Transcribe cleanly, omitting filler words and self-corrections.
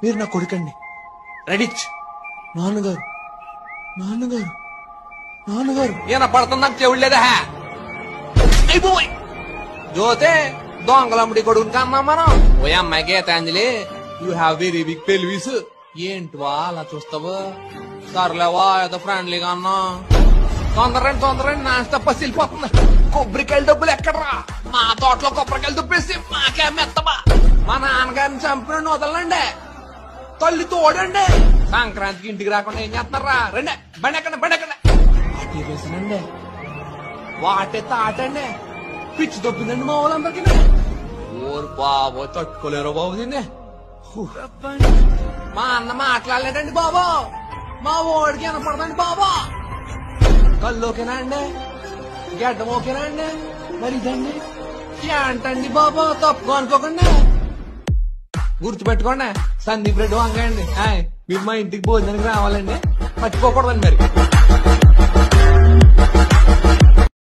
మీరు నా కొడుకండి. రెడీచ్ నాన్నగారు నాన్నగారు నాన్నగారు ఈయన పడుతుంది నాకు చెవులేదా అయిపోయి జోతే దొంగలమ్మడి కొడుకుని కన్నా మనం ఓ అమ్మాయి Geetanjali you have very big pelvis ఏంటివా అలా చూస్తావు సర్లేవా ఏదో ఫ్రెండ్లీగా అన్నా తొందరండి నాస్తా పసిలిపోతుంది కొబ్బరికాయల డబ్బులు ఎక్కడరా మా తోటలో కొబ్బరికాయలు దుప్పేసి మాకే మెత్తమా మా నాన్నగారిని చంపిన వదలండి తల్లి తోడండి సంక్రాంతికి ఇంటికి రాకుండా ఏం చేస్తున్నారా రండి బండి ఎక్కండి వాటి వేసానండి వాటే తాటండి పిచ్చి దొబ్బిందండి మా వాళ్ళందరికీ ఓరు బాబో తట్టుకోలేరు బాబు దీన్ని మా అన్న మాట్లాడలేదండి బాబు మా ఓడికి వినపడదండి బాబు కళ్ళు ఓకేనా అండి గడ్డం ఓకేనా అండి మరి ఇదండి ఏంటండి బాబు తప్పుకో అనుకోకండి గుర్తుపెట్టుకోండి సందీప్ రెడ్డి వంగండి మీరు మా ఇంటికి భోజనానికి రావాలండి మర్చిపోకూడదండి మరి